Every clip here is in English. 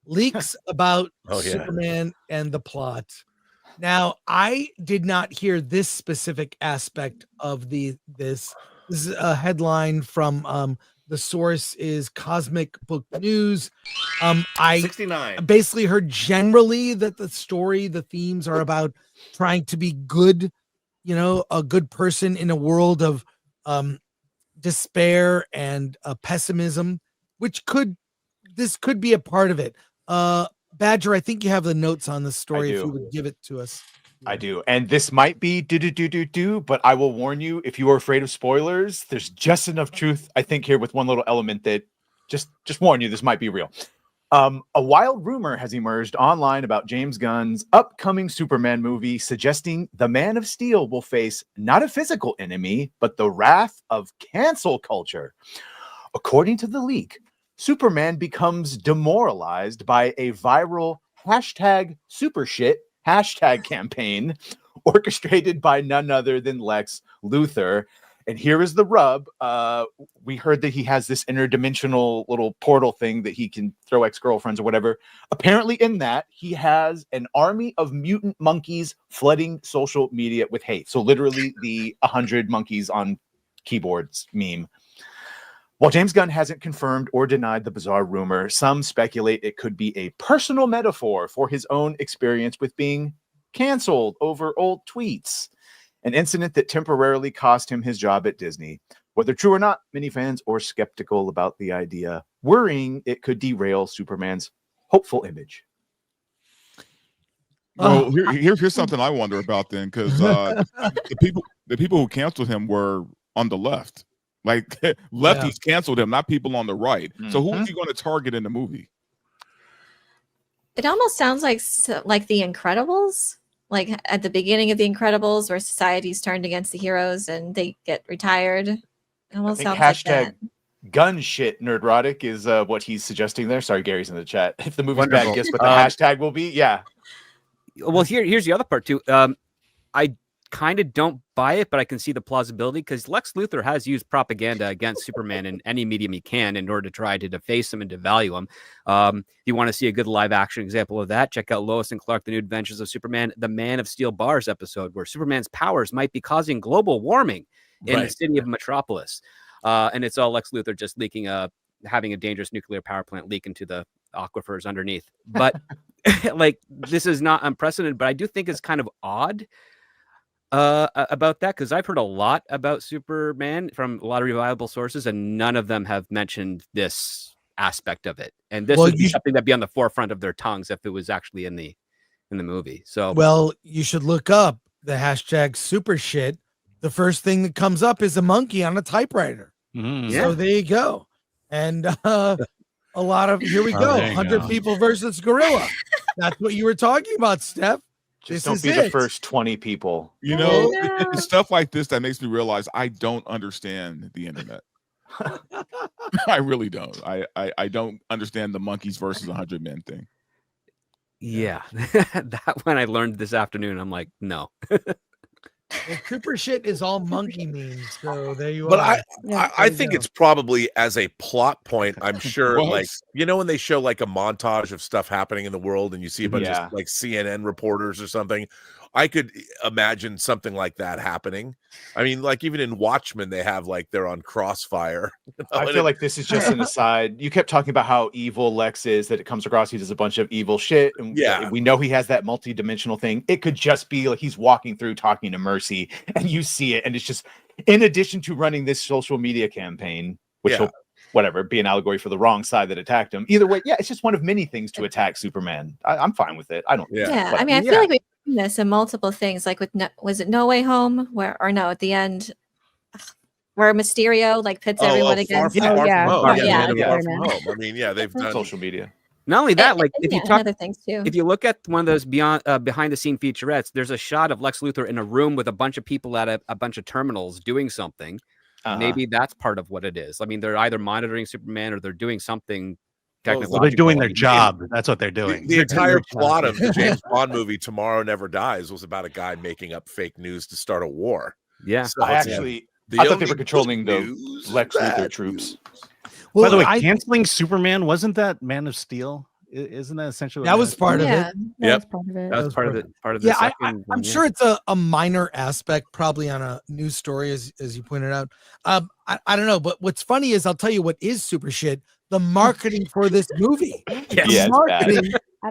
leaks about Oh, yeah. Superman and the plot. Now, I did not hear this specific aspect of this. This is a headline from the source is Cosmic Book News. I 69. basically heard generally that the themes are about trying to be good, a good person in a world of despair and pessimism, this could be a part of it. Badger, I think you have the notes on the story. If you would give it to us. I do. And this might be but I will warn you, if you are afraid of spoilers, there's just enough truth, I think, here with one little element that just warn you, this might be real. A wild rumor has emerged online about James Gunn's upcoming Superman movie, suggesting the Man of Steel will face not a physical enemy, but the wrath of cancel culture. According to the leak, Superman becomes demoralized by a viral #supershit campaign orchestrated by none other than Lex Luthor. And here is the rub. We heard that he has this interdimensional little portal thing that he can throw ex-girlfriends or whatever. Apparently in that, he has an army of mutant monkeys flooding social media with hate. So literally the 100 monkeys on keyboards meme. While James Gunn hasn't confirmed or denied the bizarre rumor, some speculate it could be a personal metaphor for his own experience with being canceled over old tweets, an incident that temporarily cost him his job at Disney. Whether true or not, many fans are skeptical about the idea, worrying it could derail Superman's hopeful image. Well, here's something I wonder about then, because the people who canceled him were on the left. Like lefties canceled him, not people on the right. So who is he going to target in the movie? It almost sounds like The Incredibles, like at the beginning of The Incredibles, where society's turned against the heroes and they get retired. It almost sounds like that. Gun shit nerdrotic is what he's suggesting there. Sorry, Gary's in the chat. If the movie's Wonderful. bad, guess what the hashtag will be? Yeah. Well, here's the other part too. I kind of don't buy it, but I can see the plausibility because Lex Luthor has used propaganda against Superman in any medium he can in order to try to deface him and devalue him. If you want to see a good live action example of that, check out Lois and Clark: The New Adventures of Superman, the Man of Steel Bars episode, where Superman's powers might be causing global warming in the city of Metropolis. And it's all Lex Luthor just having a dangerous nuclear power plant leak into the aquifers underneath. But like, this is not unprecedented, but I do think it's kind of odd about that, because I've heard a lot about Superman from a lot of reliable sources, and none of them have mentioned this aspect of it. And this would be something that'd be on the forefront of their tongues if it was actually in the movie. So, well, you should look up the hashtag super shit. The first thing that comes up is a monkey on a typewriter. So there you go. And a lot of, here we go, 100 people versus gorilla. That's what you were talking about, Steph. Just don't be the first 20 people. You know, it's stuff like this that makes me realize I don't understand the internet. I really don't. I don't understand the monkeys versus 100 men thing. Yeah. That one I learned this afternoon. I'm like, no. Well, Cooper shit is all monkey memes, so there you but are. I think it's probably as a plot point. I'm sure, like, you know, when they show like a montage of stuff happening in the world, and you see a bunch of like CNN reporters or something, I could imagine something like that happening. I mean, like even in Watchmen, they have like they're on crossfire. I feel like this is just an aside. You kept talking about how evil Lex is, that it comes across he does a bunch of evil shit. And we know he has that multi-dimensional thing. It could just be like he's walking through talking to Mercy and you see it. And it's just, in addition to running this social media campaign, which will, whatever, be an allegory for the wrong side that attacked him. Either way, it's just one of many things to attack Superman. I'm fine with it. I don't. I mean, I feel like we've seen this in multiple things, like with was it No Way Home, at the end, where Mysterio like pits everyone against. Far from home. I mean, they've done social media. Not only that, like if you talk other things too. If you look at one of those behind the scene featurettes, there's a shot of Lex Luthor in a room with a bunch of people at a bunch of terminals doing something. Maybe that's part of what it is. I mean, they're either monitoring Superman or they're doing something technical. Well, they're doing their job. That's what they're doing. The entire plot of the James Bond movie Tomorrow Never Dies was about a guy making up fake news to start a war. Yeah. So I thought they were controlling the Lex Luthor troops. Well, by the way, canceling Superman, wasn't that Man of Steel? Isn't that essentially that was part of it? Yeah, that Yep. was part of it. That was part of it. Part of the Yeah, second. I'm sure it's a minor aspect, probably on a news story, as you pointed out. I don't know, but what's funny is I'll tell you what is super shit: the marketing for this movie. Yes. The marketing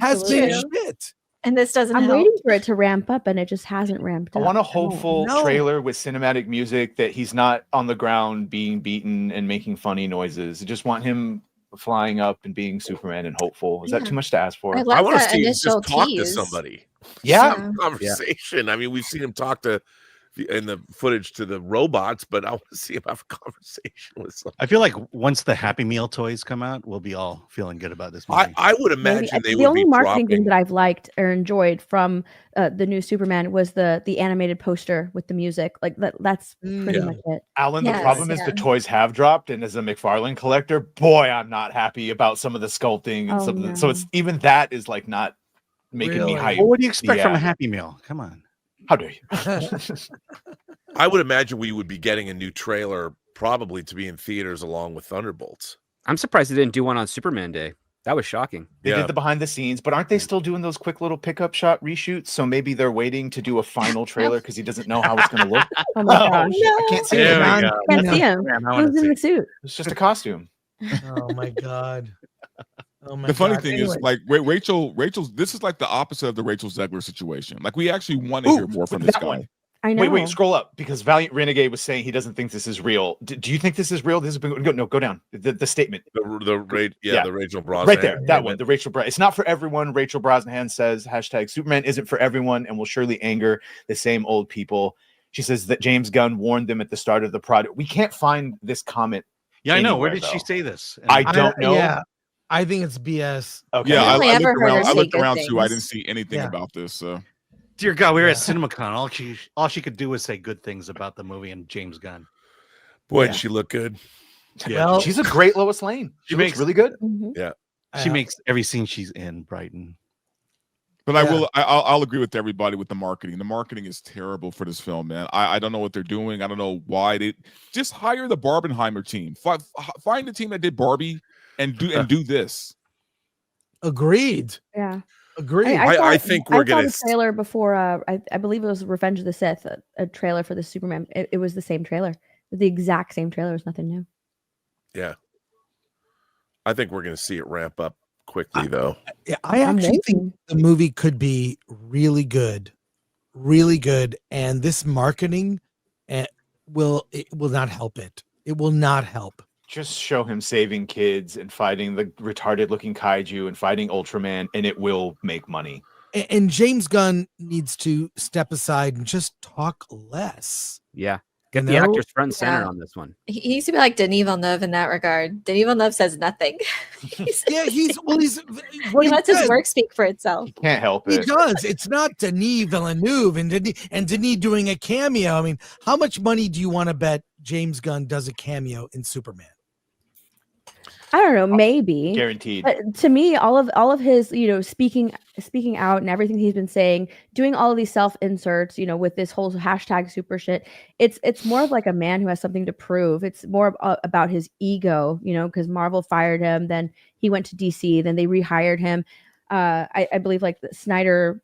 has been Absolutely. shit. And this doesn't I'm help. waiting for it to ramp up, and it just hasn't ramped I up. want a at all. hopeful No. trailer with cinematic music that he's not on the ground being beaten and making funny noises. I just want him flying up and being Superman and hopeful. Is that Yeah. too much to ask for? I I love want to that see him just initial talk to tease. somebody. Yeah. Yeah. Conversation. I mean, we've seen him talk to in the footage to the robots, but I want to see him have a conversation with someone. I feel like once the Happy Meal toys come out, we'll be all feeling good about this movie. I would Maybe- imagine they the would only be marketing thing dropping. that I've liked or enjoyed from the new Superman was the animated poster with the music. Like that's pretty Yeah. much it. Alan, the Yes, problem is yeah. the toys have dropped, and as a McFarlane collector, boy, I'm not happy about some of the sculpting and Oh, some. So no. it's even that is like not making me Really? hype. Well, what do you expect from Yeah. a Happy Meal? Come on. How dare you? I would imagine we would be getting a new trailer probably to be in theaters along with Thunderbolts. I'm surprised they didn't do one on Superman Day. That was shocking. They Yeah. did the behind the scenes, but aren't they still doing those quick little pickup shot reshoots? So maybe they're waiting to do a final trailer because he doesn't know how it's going to look. Oh my Oh, gosh. shit, I can't see There it. we John, go. Can't No. see him. Man, I wanna Who's in see. the suit? It's just a costume. Oh my god. Oh my The funny God. thing Anyway. is, like Rachel's. This is like the opposite of the Rachel Zegler situation. Like we actually want to Ooh, hear more from this that guy. one. I know. Wait, scroll up because Valiant Renegade was saying he doesn't think this is real. Do you think this is real? This has been go down. The statement The Rachel Brosnahan. right there. That one, the Rachel Brosnahan. It's not for everyone. Rachel Brosnahan says hashtag Superman isn't for everyone and will surely anger the same old people. She says that James Gunn warned them at the start of the project. We can't find this comment. Yeah, I know. Where anywhere, did she though. say this? I don't know. Yeah, I think it's BS. Okay. Yeah, I only ever looked heard her around. I say looked good around too. I things. didn't see anything Yeah. about this. Dear God, we were at Yeah. CinemaCon. All she could do was say good things about the movie and James Gunn. Boy, Yeah. did she look good. Yeah, Well, She's a great Lois Lane. She looks makes- really good. Mhm. she makes every scene she's in brighten. But Yeah. I'll agree with everybody with the marketing. The marketing is terrible for this film, man. I don't know what they're doing. I don't know why they just hire the Barbenheimer team. Find the team that did Barbie and do this. Agreed. Yeah. Agreed. I think we're I saw gonna the trailer before. I believe it was Revenge of the Sith, a trailer for the Superman. It was the same trailer, the exact same trailer. It was nothing new. Yeah. I think we're going to see it ramp up quickly, though. Yeah, I actually think the movie could be really good, and this marketing will not help it. It will not help. Just show him saving kids and fighting the retarded looking kaiju and fighting Ultraman, and it will make money. And James Gunn needs to step aside and just talk less. Yeah. Get You the know? actors front and center Yeah. on this one. He needs to be like Denis Villeneuve in that regard. Denis Villeneuve says nothing. Yeah, he's what he lets his said, work speak for itself. Can't help He it. does. It's not Denis Villeneuve and Denis doing a cameo. I mean, how much money do you want to bet James Gunn does a cameo in Superman? I don't know, maybe. Guaranteed. But to me, all of his, speaking out and everything he's been saying, doing all of these self inserts, with this whole hashtag super shit, it's more of like a man who has something to prove. It's more about his ego, because Marvel fired him, then he went to DC, then they rehired him. I believe like the Snyder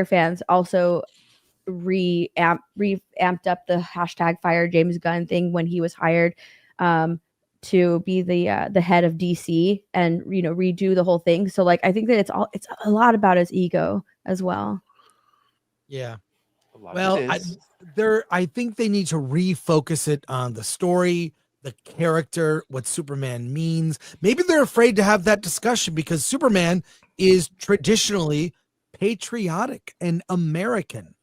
fans also reamped up the hashtag fire James Gunn thing when he was hired. To be the head of DC and redo the whole thing. So like I think that it's a lot about his ego as well. Yeah. Well, I think they need to refocus it on the story, the character, what Superman means. Maybe they're afraid to have that discussion because Superman is traditionally patriotic and American.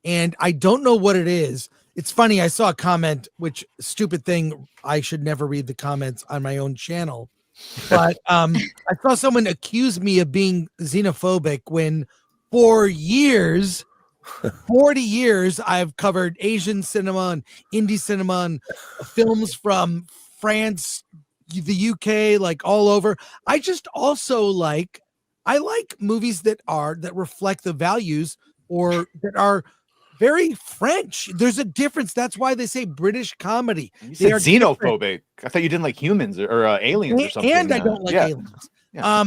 And I don't know what it is. It's funny. I saw a comment, which stupid thing. I should never read the comments on my own channel. But I saw someone accuse me of being xenophobic when for years, 40 years, I've covered Asian cinema and indie cinema and films from France, the UK, like all over. I just also I like movies that reflect the values or that are very French. There's a difference. That's why they say British comedy. You They said are xenophobic. I thought you didn't like humans or aliens or something. And I don't like aliens. Yeah.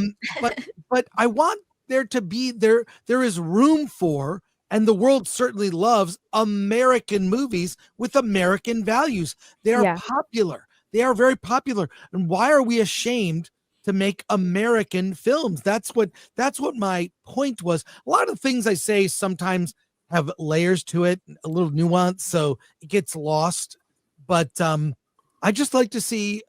But I want there to be there is room for, and the world certainly loves, American movies with American values. They are popular. They are very popular. And why are we ashamed to make American films? That's what my point was. A lot of things I say sometimes have layers to it, a little nuance, so it gets lost. But I just like to see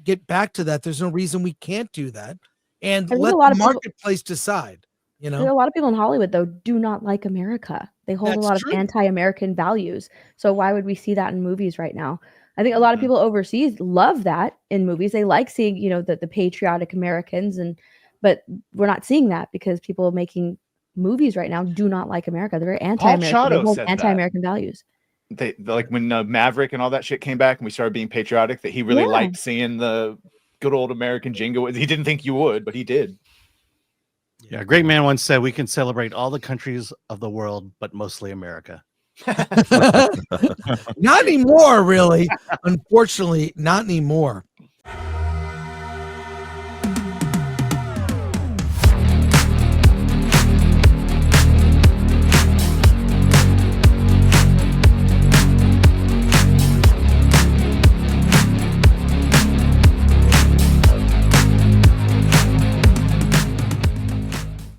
get back to that. There's no reason we can't do that, and let the marketplace decide. You know, a lot of people in Hollywood though do not like America. They hold a lot of anti-American values. So why would we see that in movies right now? I think a lot of people overseas love that in movies. They like seeing, you know, the patriotic Americans, but we're not seeing that because people making movies right now do not like America. They're very anti-American. They hold anti-American values. They like when Maverick and all that shit came back and we started being patriotic, that he really liked seeing the good old American jingo. He didn't think you would, but he did. Yeah, a great man once said, "We can celebrate all the countries of the world, but mostly America." Not anymore, really. Unfortunately, not anymore.